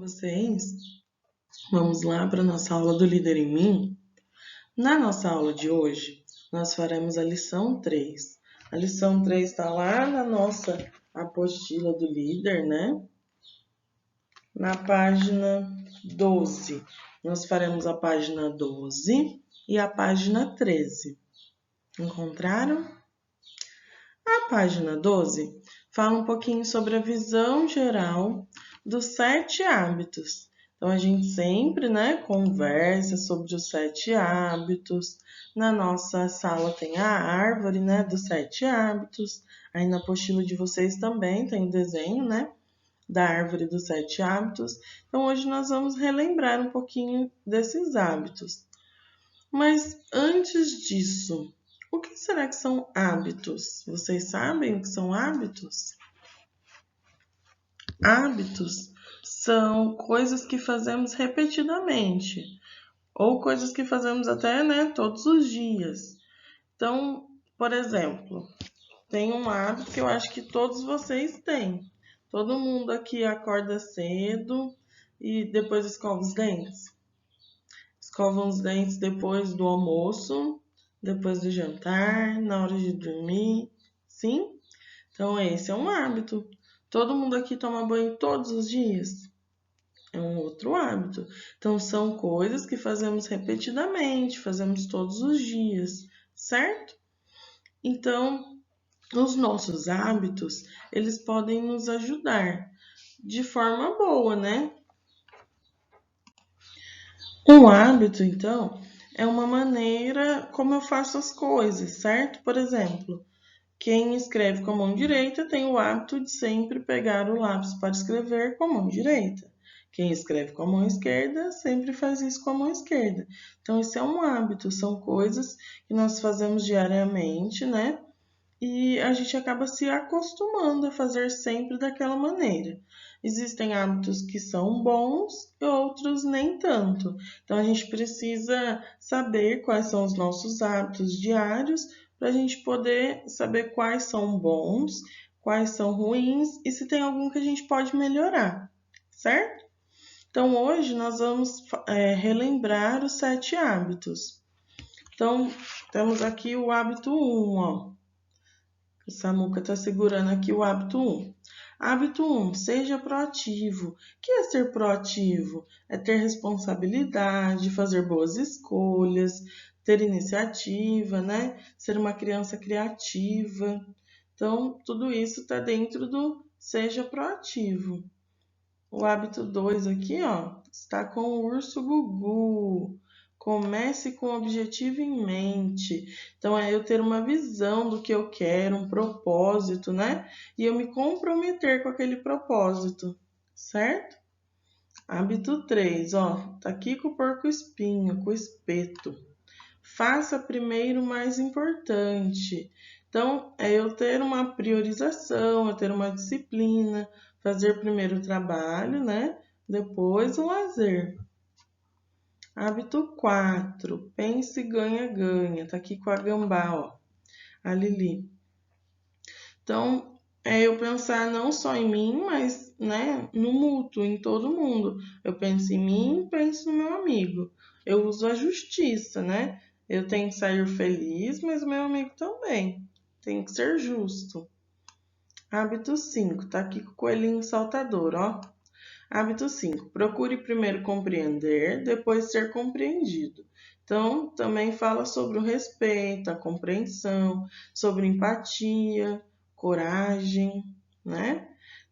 vocês? Vamos lá para a nossa aula do Líder em Mim? Na nossa aula de hoje, nós faremos a lição 3. A lição 3 está lá na nossa apostila do líder, né? Na página 12. Nós faremos a página 12 e a página 13. Encontraram? A página 12 fala um pouquinho sobre a visão geral dos 7 hábitos. Então, a gente sempre, conversa sobre os 7 hábitos. Na nossa sala tem a árvore, dos 7 hábitos. Aí na apostila de vocês também tem o desenho, da árvore dos 7 hábitos. Então, hoje nós vamos relembrar um pouquinho desses hábitos. Mas antes disso, o que será que são hábitos? Vocês sabem o que são hábitos? Hábitos são coisas que fazemos repetidamente, ou coisas que fazemos até, todos os dias. Então, por exemplo, tem um hábito que eu acho que todos vocês têm. Todo mundo aqui acorda cedo e depois escova os dentes. Escovam os dentes depois do almoço, depois do jantar, na hora de dormir, sim? Então, esse é um hábito. Todo mundo aqui toma banho todos os dias? É um outro hábito. Então, são coisas que fazemos repetidamente, fazemos todos os dias, certo? Então, os nossos hábitos, eles podem nos ajudar de forma boa, Um hábito, então, é uma maneira como eu faço as coisas, certo? Por exemplo, quem escreve com a mão direita tem o hábito de sempre pegar o lápis para escrever com a mão direita. Quem escreve com a mão esquerda sempre faz isso com a mão esquerda. Então, isso é um hábito, são coisas que nós fazemos diariamente, E a gente acaba se acostumando a fazer sempre daquela maneira. Existem hábitos que são bons e outros nem tanto. Então, a gente precisa saber quais são os nossos hábitos diários para a gente poder saber quais são bons, quais são ruins e se tem algum que a gente pode melhorar, certo? Então, hoje nós vamos relembrar os 7 hábitos. Então, temos aqui o hábito 1, ó. O Samuca está segurando aqui o hábito 1. Hábito 1, seja proativo. O que é ser proativo? É ter responsabilidade, fazer boas escolhas, ter iniciativa, Ser uma criança criativa. Então, tudo isso está dentro do seja proativo. O hábito 2 aqui, ó, está com o urso Gugu. Comece com o objetivo em mente. Então, é eu ter uma visão do que eu quero, um propósito, E eu me comprometer com aquele propósito, certo? Hábito 3, ó, tá aqui com o porco-espinho, com o espeto. Faça primeiro o mais importante. Então, é eu ter uma priorização, eu ter uma disciplina, fazer primeiro o trabalho, Depois o lazer. Hábito 4, pense ganha-ganha. Tá aqui com a gambá, ó, a Lili. Então, é eu pensar não só em mim, mas, no mútuo, em todo mundo. Eu penso em mim, penso no meu amigo. Eu uso a justiça, Eu tenho que sair feliz, mas o meu amigo também. Tem que ser justo. Hábito 5, tá aqui com o coelhinho saltador, ó. Hábito 5. Procure primeiro compreender, depois ser compreendido. Então, também fala sobre o respeito, a compreensão, sobre empatia, coragem,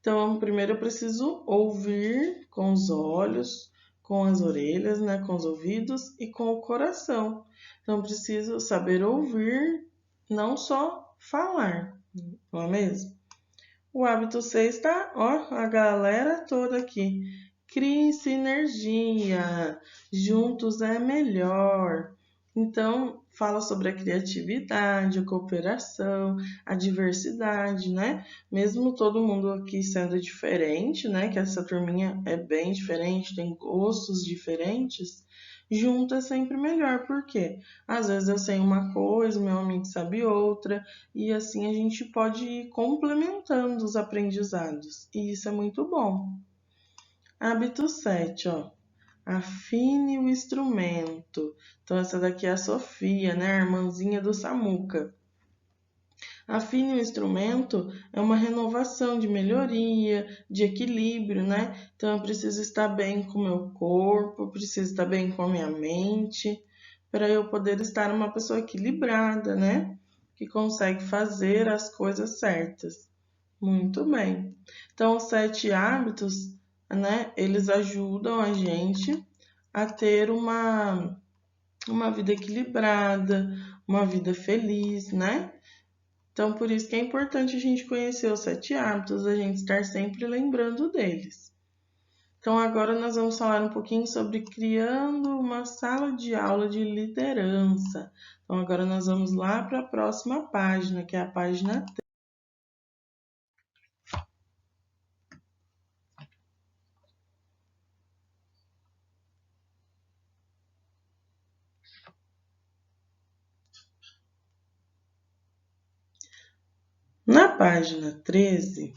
Então, primeiro eu preciso ouvir com os olhos, com as orelhas, com os ouvidos e com o coração. Então, preciso saber ouvir, não só falar, não é mesmo? O hábito 6 tá, ó, a galera toda aqui. Crie sinergia, juntos é melhor. Então, fala sobre a criatividade, a cooperação, a diversidade, Mesmo todo mundo aqui sendo diferente, Que essa turminha é bem diferente, tem gostos diferentes, junto é sempre melhor. Por quê? Às vezes eu sei uma coisa, meu amigo sabe outra, e assim a gente pode ir complementando os aprendizados, e isso é muito bom. Hábito 7, ó. Afine o instrumento. Então, essa daqui é a Sofia, né? A irmãzinha do Samuca. Afine o instrumento é uma renovação de melhoria, de equilíbrio, né? Então, eu preciso estar bem com o meu corpo, preciso estar bem com a minha mente, para eu poder estar uma pessoa equilibrada, né? Que consegue fazer as coisas certas. Muito bem. Então, os 7 hábitos, né? Eles ajudam a gente a ter uma vida equilibrada, uma vida feliz, né? Então, por isso que é importante a gente conhecer os 7 hábitos, a gente estar sempre lembrando deles. Então, agora nós vamos falar um pouquinho sobre criando uma sala de aula de liderança. Então, agora nós vamos lá para a próxima página, que é a página 3. Na página 13,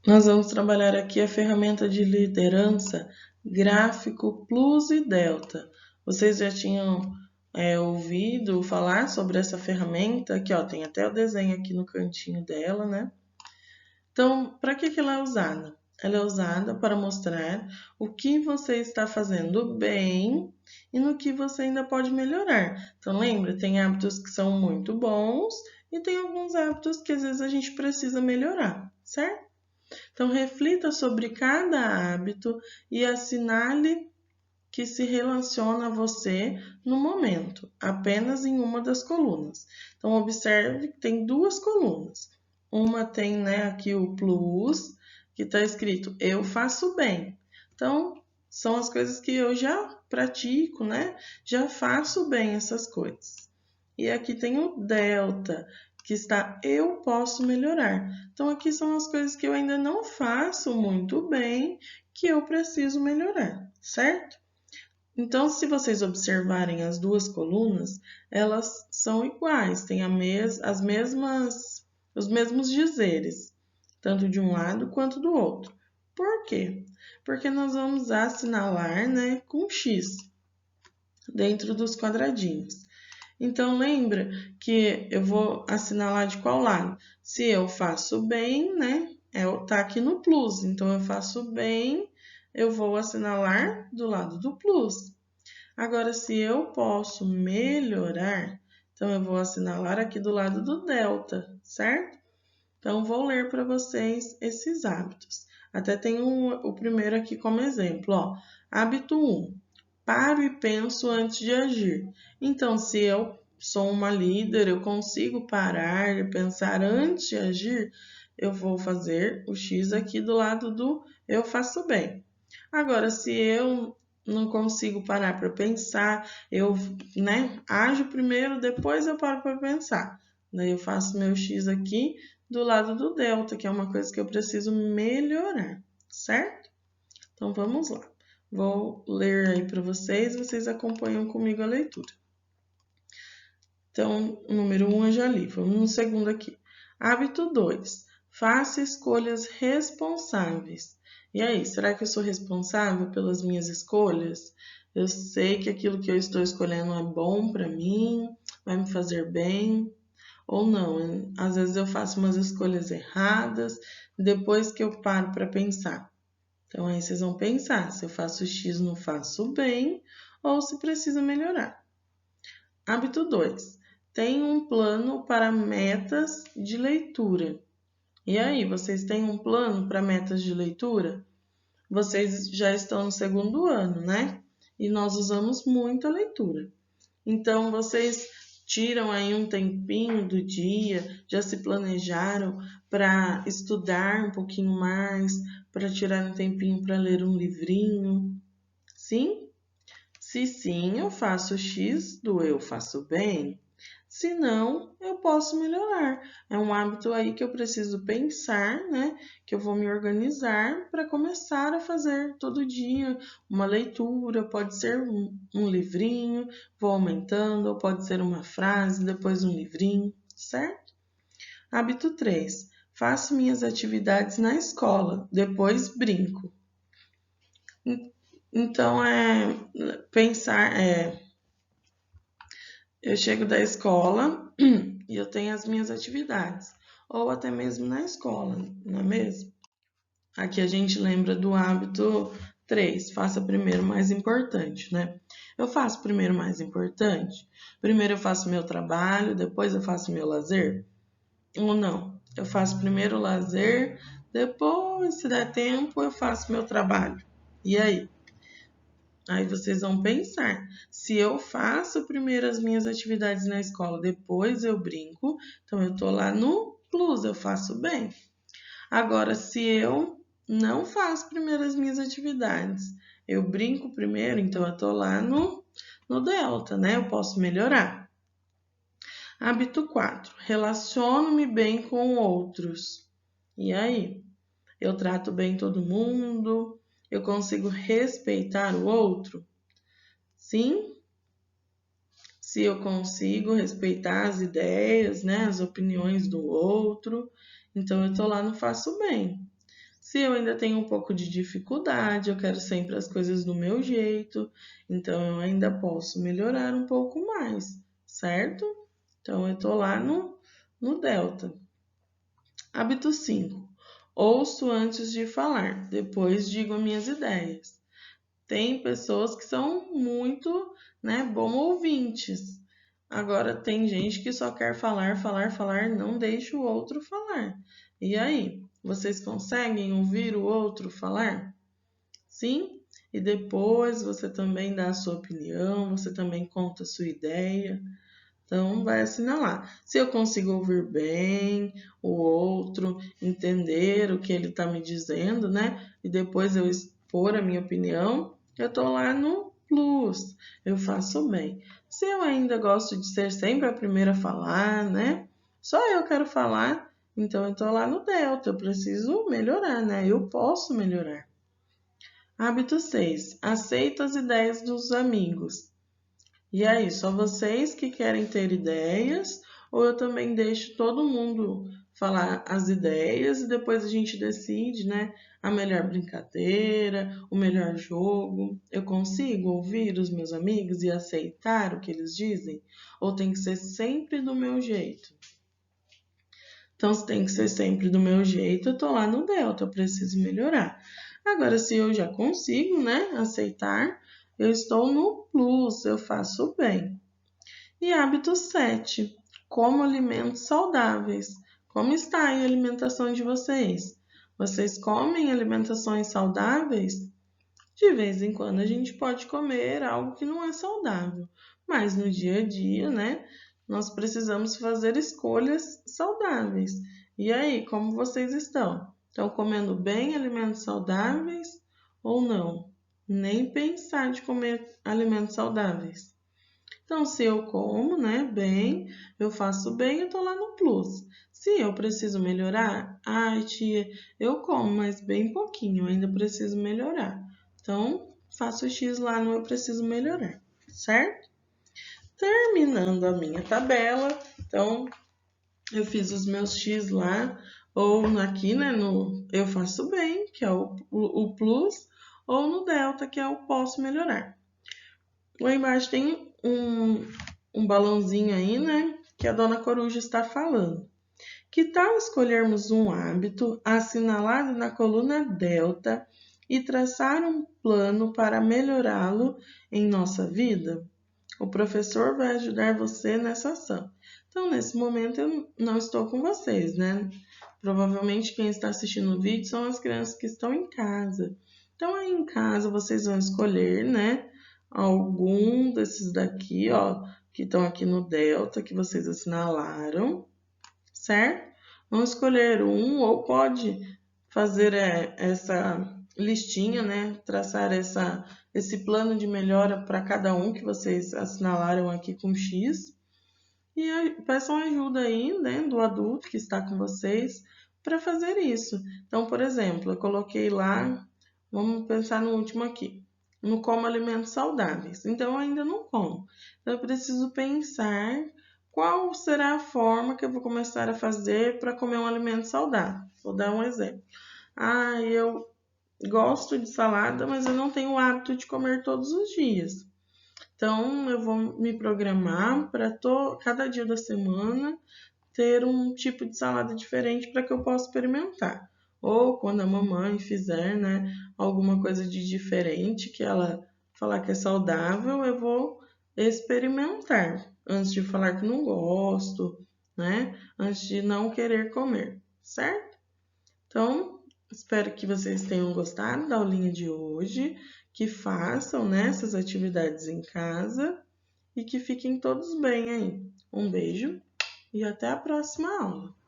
nós vamos trabalhar aqui a ferramenta de liderança Gráfico Plus e Delta. Vocês já tinham ouvido falar sobre essa ferramenta? Aqui, ó, tem até o desenho aqui no cantinho dela, né? Então, para que ela é usada? Ela é usada para mostrar o que você está fazendo bem e no que você ainda pode melhorar. Então, lembra, tem hábitos que são muito bons e tem alguns hábitos que às vezes a gente precisa melhorar, certo? Então, reflita sobre cada hábito e assinale que se relaciona a você no momento, apenas em uma das colunas. Então, observe que tem 2 colunas. Uma tem, né, aqui o plus, que está escrito eu faço bem. Então, são as coisas que eu já pratico, né? Já faço bem essas coisas. E aqui tem o delta, que está eu posso melhorar. Então, aqui são as coisas que eu ainda não faço muito bem, que eu preciso melhorar, certo? Então, se vocês observarem as 2 colunas, elas são iguais, têm os mesmos dizeres, tanto de um lado quanto do outro. Por quê? Porque nós vamos assinalar, né, com X dentro dos quadradinhos. Então, lembra que eu vou assinalar de qual lado? Se eu faço bem, né, tá aqui no plus. Então, eu faço bem, eu vou assinalar do lado do plus. Agora, se eu posso melhorar, então eu vou assinalar aqui do lado do delta, certo? Então, vou ler para vocês esses hábitos. Até tem o primeiro aqui como exemplo, ó. Hábito 1. Paro e penso antes de agir. Então, se eu sou uma líder, eu consigo parar e pensar antes de agir, eu vou fazer o X aqui do lado do eu faço bem. Agora, se eu não consigo parar para pensar, eu, né, ajo primeiro, depois eu paro para pensar. Daí eu faço meu X aqui do lado do delta, que é uma coisa que eu preciso melhorar, certo? Então vamos lá. Vou ler aí para vocês, vocês acompanham comigo a leitura. Então, o número 1 eu já li, vamos no segundo aqui. Hábito 2. Faça escolhas responsáveis. E aí, será que eu sou responsável pelas minhas escolhas? Eu sei que aquilo que eu estou escolhendo é bom para mim, vai me fazer bem ou não. Às vezes eu faço umas escolhas erradas depois que eu paro para pensar. Então aí vocês vão pensar se eu faço X não faço bem ou se precisa melhorar. Hábito 2. Tem um plano para metas de leitura. E aí, vocês têm um plano para metas de leitura? Vocês já estão no segundo ano, né? E nós usamos muito a leitura. Então, vocês tiram aí um tempinho do dia, já se planejaram para estudar um pouquinho mais, para tirar um tempinho para ler um livrinho? Sim? Se sim, eu faço X do eu faço bem. Se não, eu posso melhorar. É um hábito aí que eu preciso pensar, né? Que eu vou me organizar para começar a fazer todo dia uma leitura. Pode ser um livrinho, vou aumentando, ou pode ser uma frase, depois um livrinho, certo? Hábito 3. Faço minhas atividades na escola, depois brinco. Então, pensar, eu chego da escola e eu tenho as minhas atividades, ou até mesmo na escola, não é mesmo? Aqui a gente lembra do hábito 3, faça primeiro o mais importante, né? Eu faço primeiro o mais importante? Primeiro eu faço meu trabalho, depois eu faço meu lazer? Ou não? Eu faço primeiro o lazer, depois, se der tempo, eu faço meu trabalho. E aí? Aí vocês vão pensar, se eu faço primeiro as minhas atividades na escola, depois eu brinco, então eu tô lá no plus, eu faço bem. Agora, se eu não faço primeiro as minhas atividades, eu brinco primeiro, então eu tô lá no delta, né? Eu posso melhorar. Hábito 4. Relaciono-me bem com outros. E aí? Eu trato bem todo mundo? Eu consigo respeitar o outro? Sim? Se eu consigo respeitar as ideias, né, as opiniões do outro, então eu tô lá no faço bem. Se eu ainda tenho um pouco de dificuldade, eu quero sempre as coisas do meu jeito, então eu ainda posso melhorar um pouco mais, certo? Então eu tô lá no delta. Hábito 5. Ouço antes de falar, depois digo minhas ideias. Tem pessoas que são muito, né, bom ouvintes. Agora tem gente que só quer falar, falar, falar, não deixa o outro falar. E aí, vocês conseguem ouvir o outro falar? Sim? E depois você também dá a sua opinião, você também conta a sua ideia. Então, vai assinalar. Se eu consigo ouvir bem o outro, entender o que ele está me dizendo, né? E depois eu expor a minha opinião, eu estou lá no plus. Eu faço bem. Se eu ainda gosto de ser sempre a primeira a falar, né? Só eu quero falar, então eu estou lá no delta. Eu preciso melhorar, né? Eu posso melhorar. Hábito 6. Aceito as ideias dos amigos. E aí, só vocês que querem ter ideias, ou eu também deixo todo mundo falar as ideias e depois a gente decide, né, a melhor brincadeira, o melhor jogo. Eu consigo ouvir os meus amigos e aceitar o que eles dizem? Ou tem que ser sempre do meu jeito? Então, se tem que ser sempre do meu jeito, eu tô lá no delta, eu preciso melhorar. Agora, se eu já consigo, né, aceitar, eu estou no plus, eu faço bem. E hábito 7. Como alimentos saudáveis. Como está aí a alimentação de vocês? Vocês comem alimentações saudáveis? De vez em quando a gente pode comer algo que não é saudável, mas no dia a dia, né, nós precisamos fazer escolhas saudáveis. E aí, como vocês estão? Estão comendo bem alimentos saudáveis ou não? Nem pensar de comer alimentos saudáveis. Então, se eu como, né, bem, eu faço bem, eu tô lá no plus. Se eu preciso melhorar, ai, tia, eu como, mas bem pouquinho, eu ainda preciso melhorar. Então, faço X lá no eu preciso melhorar, certo? Terminando a minha tabela, então eu fiz os meus X lá, ou aqui, né, no eu faço bem, que é o plus, ou no delta, que é o posso melhorar. Lá embaixo tem um balãozinho aí, né, que a dona Coruja está falando. Que tal escolhermos um hábito assinalado na coluna delta e traçar um plano para melhorá-lo em nossa vida? O professor vai ajudar você nessa ação. Então, nesse momento, eu não estou com vocês, né? Provavelmente quem está assistindo o vídeo são as crianças que estão em casa. Então, aí em casa, vocês vão escolher, né? Algum desses daqui, ó, que estão aqui no delta, que vocês assinalaram, certo? Vamos escolher um ou pode fazer essa listinha, né? Traçar esse plano de melhora para cada um que vocês assinalaram aqui com X. E peçam ajuda aí, né, do adulto que está com vocês para fazer isso. Então, por exemplo, eu coloquei lá, vamos pensar no último aqui, no como alimentos saudáveis. Então, eu ainda não como. Então, eu preciso pensar qual será a forma que eu vou começar a fazer para comer um alimento saudável. Vou dar um exemplo. Eu gosto de salada, mas eu não tenho o hábito de comer todos os dias. Então, eu vou me programar para cada dia da semana ter um tipo de salada diferente para que eu possa experimentar. Ou quando a mamãe fizer, né, alguma coisa de diferente que ela falar que é saudável, eu vou experimentar antes de falar que não gosto, né? Antes de não querer comer, certo? Então, espero que vocês tenham gostado da aulinha de hoje, que façam, né, essas atividades em casa e que fiquem todos bem aí. Um beijo e até a próxima aula.